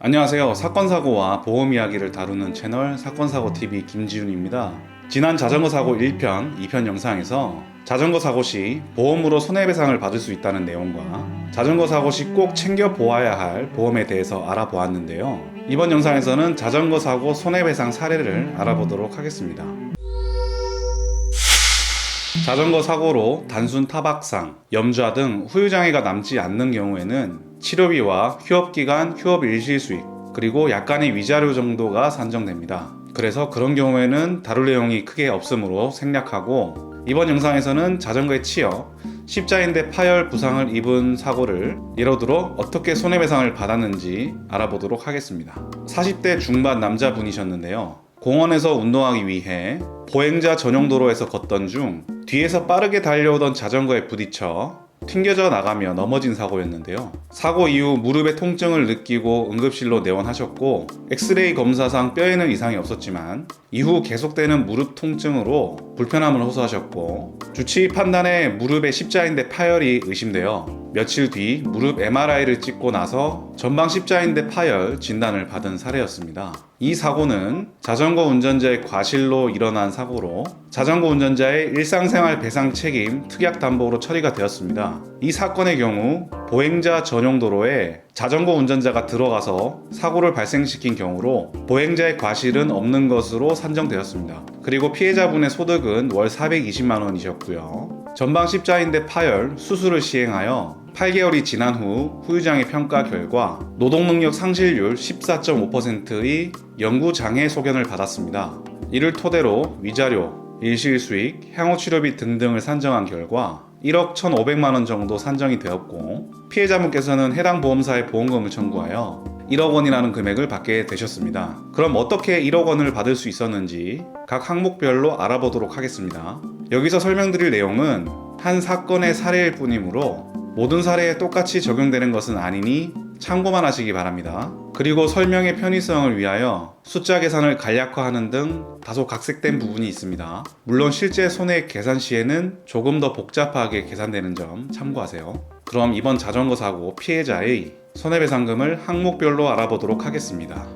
안녕하세요. 사건사고와 보험 이야기를 다루는 채널 사건사고TV 김지훈입니다. 지난 자전거 사고 1편, 2편 영상에서 자전거 사고 시 보험으로 손해배상을 받을 수 있다는 내용과 자전거 사고 시 꼭 챙겨 보아야 할 보험에 대해서 알아보았는데요. 이번 영상에서는 자전거 사고 손해배상 사례를 알아보도록 하겠습니다. 자전거 사고로 단순 타박상, 염좌 등 후유장애가 남지 않는 경우에는 치료비와 휴업기간, 휴업 일시 수익, 그리고 약간의 위자료 정도가 산정됩니다. 그래서 그런 경우에는 다룰 내용이 크게 없으므로 생략하고, 이번 영상에서는 자전거에 치여 십자인대 파열 부상을 입은 사고를 예로 들어 어떻게 손해배상을 받았는지 알아보도록 하겠습니다. 40대 중반 남자분이셨는데요. 공원에서 운동하기 위해 보행자 전용 도로에서 걷던 중 뒤에서 빠르게 달려오던 자전거에 부딪혀 튕겨져 나가며 넘어진 사고였는데요. 사고 이후 무릎에 통증을 느끼고 응급실로 내원하셨고, 엑스레이 검사상 뼈에는 이상이 없었지만 이후 계속되는 무릎 통증으로 불편함을 호소하셨고, 주치의 판단에 무릎에 십자인대 파열이 의심되어 며칠 뒤 무릎 MRI를 찍고 나서 전방 십자인대 파열 진단을 받은 사례였습니다. 이 사고는 자전거 운전자의 과실로 일어난 사고로 자전거 운전자의 일상생활 배상 책임 특약담보로 처리가 되었습니다. 이 사건의 경우 보행자 전용 도로에 자전거 운전자가 들어가서 사고를 발생시킨 경우로 보행자의 과실은 없는 것으로 산정되었습니다. 그리고 피해자분의 소득은 월 420만 원이셨고요. 전방 십자인대 파열 수술을 시행하여 8개월이 지난 후 후유장애 평가 결과 노동능력 상실률 14.5%의 영구장애 소견을 받았습니다. 이를 토대로 위자료, 일실수익, 향후치료비 등등을 산정한 결과 1억 1,500만 원 정도 산정이 되었고, 피해자분께서는 해당 보험사에 보험금을 청구하여 1억 원이라는 금액을 받게 되셨습니다. 그럼 어떻게 1억 원을 받을 수 있었는지 각 항목별로 알아보도록 하겠습니다. 여기서 설명드릴 내용은 한 사건의 사례일 뿐이므로 모든 사례에 똑같이 적용되는 것은 아니니 참고만 하시기 바랍니다. 그리고 설명의 편의성을 위하여 숫자 계산을 간략화하는 등 다소 각색된 부분이 있습니다. 물론 실제 손해액 계산 시에는 조금 더 복잡하게 계산되는 점 참고하세요. 그럼 이번 자전거 사고 피해자의 손해배상금을 항목별로 알아보도록 하겠습니다.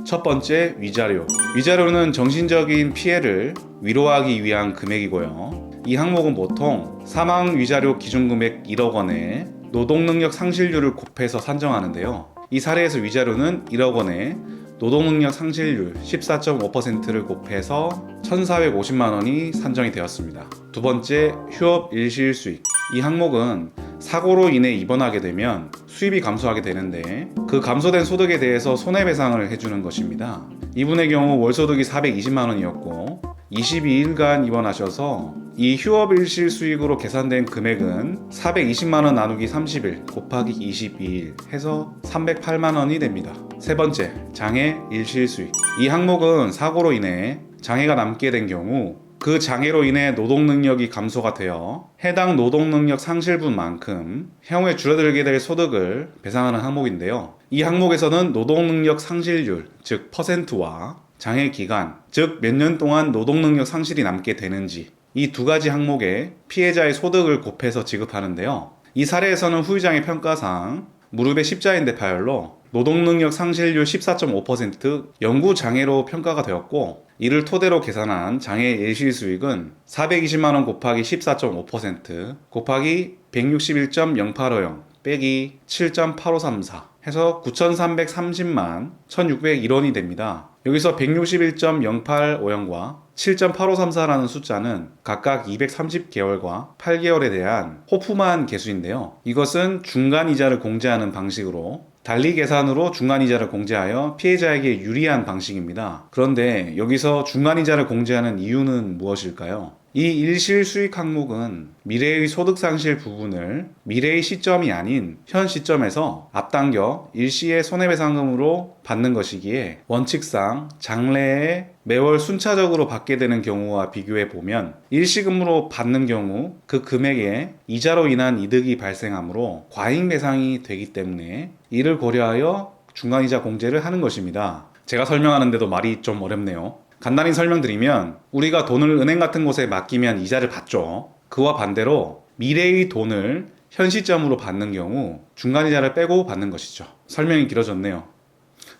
첫 번째, 위자료. 위자료는 정신적인 피해를 위로하기 위한 금액이고요. 이 항목은 보통 사망 위자료 기준금액 1억 원에 노동능력 상실률을 곱해서 산정하는데요. 이 사례에서 위자료는 1억 원에 노동능력 상실률 14.5%를 곱해서 1,450만 원이 산정이 되었습니다. 두 번째, 휴업 일실 수익. 이 항목은 사고로 인해 입원하게 되면 수입이 감소하게 되는데, 그 감소된 소득에 대해서 손해배상을 해주는 것입니다. 이분의 경우 월소득이 420만 원이었고 22일간 입원하셔서 이 휴업일실 수익으로 계산된 금액은 420만 원 나누기 30일 곱하기 22일 해서 308만 원이 됩니다. 세 번째, 장애 일실 수익. 이 항목은 사고로 인해 장애가 남게 된 경우 그 장애로 인해 노동능력이 감소가 되어 해당 노동능력 상실분만큼 향후에 줄어들게 될 소득을 배상하는 항목인데요. 이 항목에서는 노동능력 상실률, 즉 퍼센트와 장애 기간, 즉 몇 년 동안 노동능력 상실이 남게 되는지, 이 두 가지 항목에 피해자의 소득을 곱해서 지급하는데요. 이 사례에서는 후유장애 평가상 무릎의 십자인대 파열로 노동능력 상실률 14.5% 영구장애로 평가가 되었고, 이를 토대로 계산한 장애 일실수익은 420만 원 곱하기 14.5% 곱하기 161.0850 빼기 7.8534 해서 9,330만 1,601원이 됩니다. 여기서 161.0850과 7.8534라는 숫자는 각각 230개월과 8개월에 대한 호프만 계수인데요. 이것은 중간이자를 공제하는 방식으로 달리 계산으로 중간이자를 공제하여 피해자에게 유리한 방식입니다. 그런데 여기서 중간이자를 공제하는 이유는 무엇일까요? 이 일실 수익 항목은 미래의 소득 상실 부분을 미래의 시점이 아닌 현 시점에서 앞당겨 일시의 손해배상금으로 받는 것이기에 원칙상 장래에 매월 순차적으로 받게 되는 경우와 비교해 보면 일시금으로 받는 경우 그 금액에 이자로 인한 이득이 발생하므로 과잉배상이 되기 때문에 이를 고려하여 중간이자 공제를 하는 것입니다. 제가 설명하는데도 말이 좀 어렵네요. 간단히 설명드리면 우리가 돈을 은행 같은 곳에 맡기면 이자를 받죠. 그와 반대로 미래의 돈을 현 시점으로 받는 경우 중간이자를 빼고 받는 것이죠. 설명이 길어졌네요.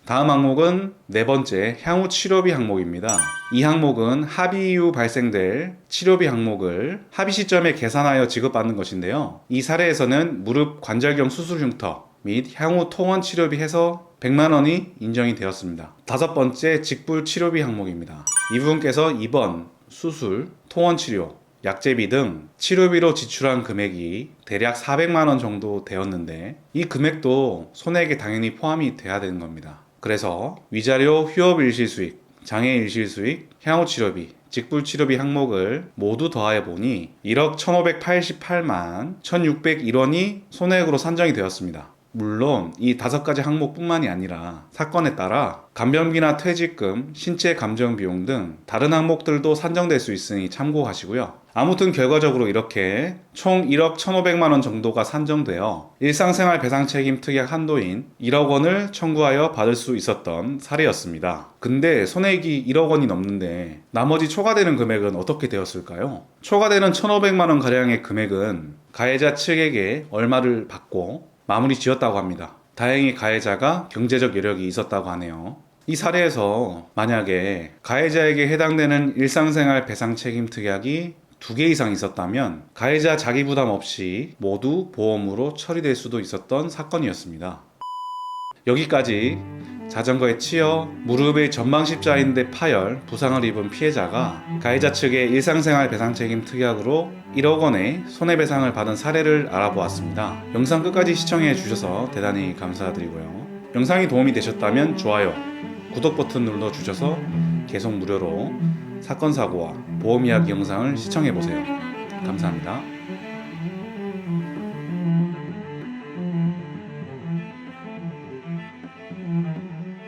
다음 항목은 네 번째 향후 치료비 항목입니다. 이 항목은 합의 이후 발생될 치료비 항목을 합의 시점에 계산하여 지급받는 것인데요. 이 사례에서는 무릎 관절경 수술 흉터 및 향후 통원 치료비 해서 100만 원이 인정이 되었습니다. 다섯 번째 직불 치료비 항목입니다. 이분께서 입원, 수술, 통원 치료, 약제비 등 치료비로 지출한 금액이 대략 400만 원 정도 되었는데 이 금액도 손해액에 당연히 포함이 돼야 되는 겁니다. 그래서 위자료 휴업 일시 수익, 장애 일시 수익, 향후 치료비, 직불 치료비 항목을 모두 더하여 보니 1억 1,588만 1,601원이 손해액으로 산정이 되었습니다. 물론 이 5가지 항목뿐만이 아니라 사건에 따라 간병비나 퇴직금, 신체 감정 비용 등 다른 항목들도 산정될 수 있으니 참고하시고요. 아무튼 결과적으로 이렇게 총 1억 1,500만 원 정도가 산정되어 일상생활 배상 책임 특약 한도인 1억 원을 청구하여 받을 수 있었던 사례였습니다. 근데 손해액이 1억 원이 넘는데 나머지 초과되는 금액은 어떻게 되었을까요? 초과되는 1,500만 원 가량의 금액은 가해자 측에게 얼마를 받고 마무리 지었다고 합니다. 다행히 가해자가 경제적 여력이 있었다고 하네요. 이 사례에서 만약에 가해자에게 해당되는 일상생활 배상 책임 특약이 2개 이상 있었다면 가해자 자기 부담 없이 모두 보험으로 처리될 수도 있었던 사건이었습니다. 여기까지 자전거에 치여 무릎의 전방 십자인대 파열, 부상을 입은 피해자가 가해자 측의 일상생활 배상 책임 특약으로 1억 원의 손해배상을 받은 사례를 알아보았습니다. 영상 끝까지 시청해 주셔서 대단히 감사드리고요. 영상이 도움이 되셨다면 좋아요, 구독 버튼 눌러 주셔서 계속 무료로 사건 사고와 보험 이야기 영상을 시청해 보세요. 감사합니다.